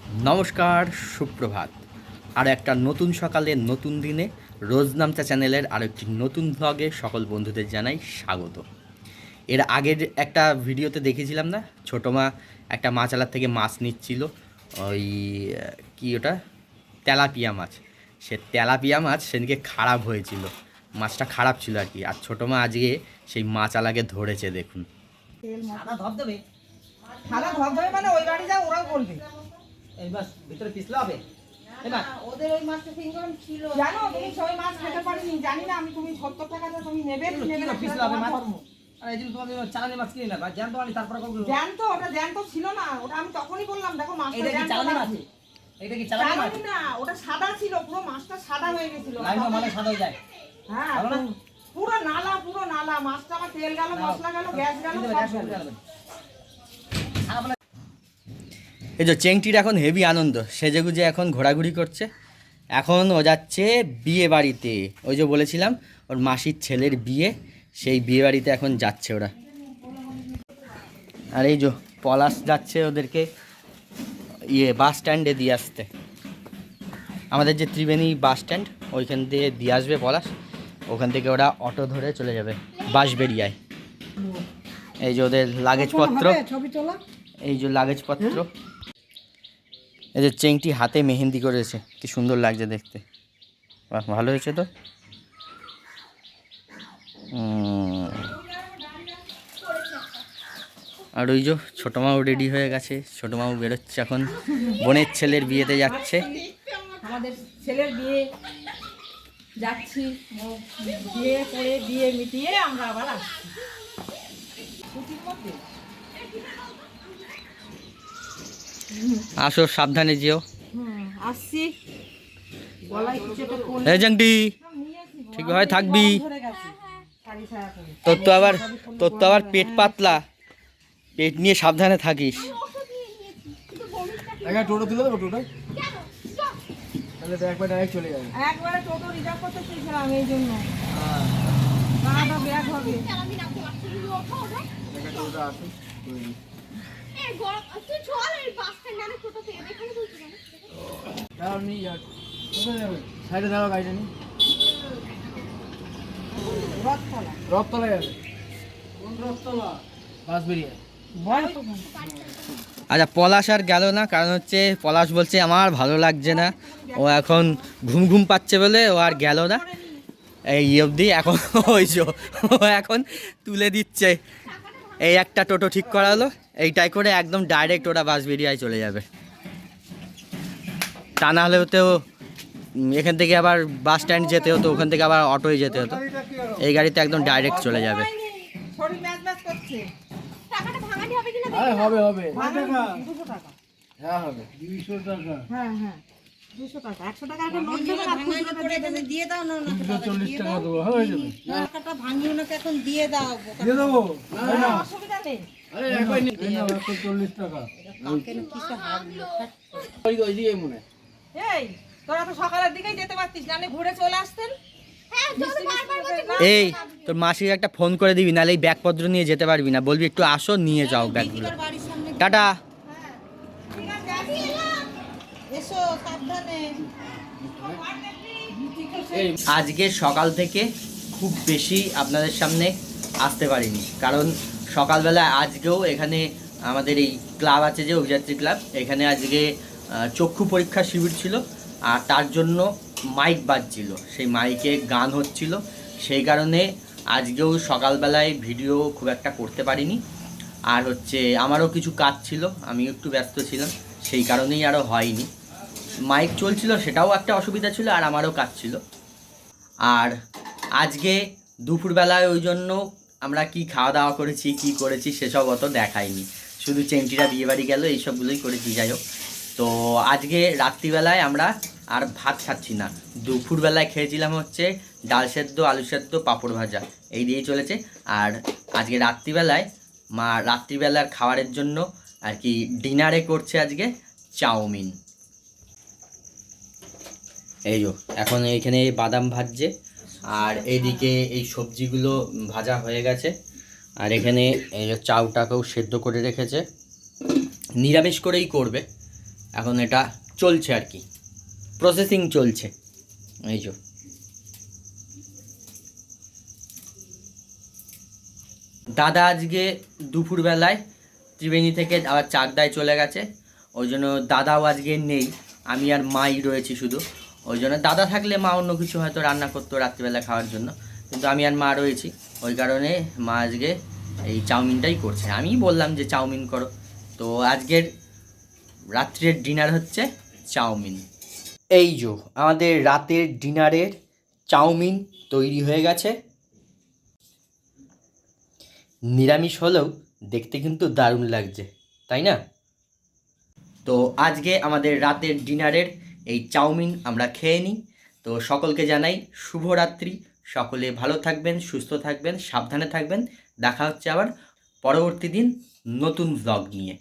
নমস্কার, সুপ্রভাত। আর একটা নতুন সকালে নতুন দিনে রোজনামচা চ্যানেলের আর একটি নতুন ভ্লগে সকল বন্ধুদের জানাই স্বাগত। এর আগের একটা ভিডিওতে দেখেছিলাম না, ছোটো মা একটা মাছালার থেকে মাছ নিচ্ছিল, ওই কি ওটা তেলাপিয়া মাছ। সে তেলাপিয়া মাছ সেদিকে খারাপ হয়েছিল, মাছটা খারাপ ছিল আর কি। আর ছোটো মা আজকে সেই মাছালাকে ধরেছে, দেখুন। সাদা ধবধবে সাদা ধবধবে মানে ওই বাড়ি যাও ওরাও বলবে এই বাস ভিতরে পিছলা হবে। এবার ওদের ওই মাছটা ফিঙ্গার ছিল জানো তুমি ছয় মাছ খেতে পারিনি জানি না আমি, তুমি 70 টাকা দিয়ে তুমি নেবে কি নেবে না পিছলা হবে মাছ। আর এই যে তোমাদের চালানি মাছ কিনে নেবা জ্যান্ত আনি তারপরে জ্যান্ত, ওটা জ্যান্ত ছিল না, ওটা আমি তখনই বললাম দেখো মাছটা এটা কি জ্যান্ত চালানি মাছ? এটা কি চালানি মাছ? না ওটা সাদা ছিল, পুরো মাছটা সাদা হয়ে গেছিল। লাইন মানে সাদা হয়ে যায়। হ্যাঁ ভালো না? পুরো নালা মাছটা আমার তেল গেল, মশলা গেল, গ্যাস গেল, সব গেল। এই যে চেংটির এখন হেভি আনন্দ, সেজেগুজে এখন ঘোরাঘুরি করছে। এখন ও যাচ্ছে বিয়ে বাড়িতে, ওই যে বলেছিলাম ওর মাসির ছেলের বিয়ে, সেই বিয়ে বাড়িতে এখন যাচ্ছে ওরা। আর এই যে পলাশ যাচ্ছে ওদেরকে বাস স্ট্যান্ডে দিয়ে আসতে। আমাদের যে ত্রিবেণী বাস স্ট্যান্ড ওইখান দিয়ে দিয়ে আসবে পলাশ, ওখান থেকে ওরা অটো ধরে চলে যাবে বাঁশবেড়িয়ায়। এই যে ওদের লাগেজপত্র, এই যে লাগেজপত্র। এই যে চেংটি হাতে মেহেন্দি করেছে, কি সুন্দর লাগছে দেখতে। বাহ, ভালো হয়েছে তো। আর ওই যে ছোটো মাও রেডি হয়ে গেছে, ছোটো মাও বেরোচ্ছে এখন, বোনের ছেলের বিয়েতে যাচ্ছে। আমাদের ছেলের বিয়ে যাচ্ছি, বিয়ে করে বিয়ে মিটিয়ে আমরা আবার আসছি। আসো, সাবধানে যেও। আসছি। গলায় কিছু একটা পরে এই চেংটি ঠিকভাবে থাকবি, তোর তো আবার পেট পাতলা, পেট নিয়ে সাবধানে থাকিস। টোটো তুলে দেবো, টোটো তাহলে তো একবার ডাইরেক্ট চলে যাবে। একবারে টোটো রিজার্ভ করতে চেয়েছিলাম এই জন্য, গাড়িটা ব্যাগ হবে। টোটোটা আসে সাইডে দাঁড়াও, গাড়িটা নি রথতলা যাবে। কোন রথতলা? বাস বেরিয়ে আচ্ছা, পলাশ আর গেল না, কারণ হচ্ছে পলাশ বলছে আমার ভালো লাগছে না, ও এখন ঘুম ঘুম পাচ্ছে বলে ও আর গেল না এই অবধি। এখন ওই যে ও এখন তুলে দিচ্ছে, এই একটা টোটো ঠিক করা হলো, এইটাই করে একদম ডাইরেক্ট ওরা বাঁশবেড়িয়ায় চলে যাবে। তা না হলেও তো এখান থেকে আবার বাস স্ট্যান্ড যেতে হতো, ওখান থেকে আবার অটোয় যেতে হতো, এই গাড়িতে একদম ডাইরেক্ট চলে যাবে। হবে 200 টাকা। হ্যাঁ হবে 200 টাকা। হ্যাঁ 200 টাকা, 100 টাকা একটা নোট দেবে না, খুচরো করে দেবে, দিয়ে দাও না। 240 টাকা দেবো, হয়ে যাবে। টাকাটা ভাঙিও না, এখন দিয়ে দাও, দিয়ে দেবো, না অসুবিধা নেই। আরে একবার নিয়ে নাও 140 টাকা। কালকে না কিসে হারলো ওই দিয়ে মনে। এই তোরা তো সকালের দিকেই যেতে পারতিস, জানে ঘুরে চলে আসতেন। এই তোর মাসির একটা ফোন করে দিবি, নাহলে এই ব্যাগপত্র নিয়ে যেতে পারবি না, বলবি একটু আসো নিয়ে যাও ব্যাগগুলো। টাটা। এসো সাবধানে। আজকে সকাল থেকে খুব বেশি আপনাদের সামনে আসতে পারিনি, কারণ সকালবেলা আজকেও এখানে আমাদের এই ক্লাব আছে যে অভিযাত্রী ক্লাব, এখানে আজকে চক্ষু পরীক্ষা শিবির ছিল, আর তার জন্য মাইক বাজছিল, সেই মাইকে গান হচ্ছিল, সেই কারণে আজকেও সকালবেলায় ভিডিও খুব একটা করতে পারিনি। আর হচ্ছে আমারও কিছু কাজ ছিল, আমিও একটু ব্যস্ত ছিলাম, সেই কারণেই আরও হয়নি। মাইক চলছিল সেটাও একটা অসুবিধা ছিল, আর আমারও কাজ ছিল। আর আজকে দুপুরবেলায় ওই জন্য আমরা কি খাওয়া দাওয়া করেছি, কি করেছি সেসব অত দেখাইনি, শুধু চেংটিরা বিয়েবাড়ি গেল এইসবগুলোই করেছি। যাই হোক, তো আজকে রাত্রিবেলায় আমরা আর ভাত খাচ্ছি না, দুপুরবেলায় খেয়েছিলাম হচ্ছে ডাল সেদ্ধ, আলু সেদ্ধ, পাঁপড় ভাজা, এই দিয়েই চলেছে। আর আজকে রাত্রিবেলায় মা রাত্রিবেলার খাবারের জন্য আর কি ডিনারে করছে আজকে চাউমিন। এই যো এখন এইখানে বাদাম ভাজছে, আর এইদিকে এই সবজিগুলো ভাজা হয়ে গেছে, আর এখানে এই চাউটাকেও সেদ্ধ করে রেখেছে, নিরামিষ করেই করবে, এখন এটা চলছে আর কি, প্রসেসিং চলছে। এই যে দাদা আজকে দুপুরবেলায় ত্রিবেণী থেকে আবার চাকদায় চলে গেছে, ওই জন্য দাদাও আজকে নেই, আমি আর মাই রয়েছি শুধু। ওই জন্য দাদা থাকলে মা অন্য কিছু হয়তো রান্না করতো রাত্রিবেলা খাওয়ার জন্য, কিন্তু আমি আর মা রয়েছি, ওই কারণে মা আজকে এই চাউমিনটাই করছে। আমি বললাম যে চাউমিন করো, তো আজকের রাত্রের ডিনার হচ্ছে চাউমিন। এই যে আমাদের রাতের ডিনারের চাউমিন তৈরি হয়ে গেছে। নিরামিষ হলেও দেখতে কিন্তু দারুণ লাগছে, তাই না? তো আজকে আমাদের রাতের ডিনারের এই চাউমিন আমরা খেয়ে নিই। তো সকলকে জানাই শুভরাত্রি, সকলে ভালো থাকবেন, সুস্থ থাকবেন, সাবধানে থাকবেন। দেখা হচ্ছে আবার পরবর্তী দিন নতুন ব্লগ নিয়ে।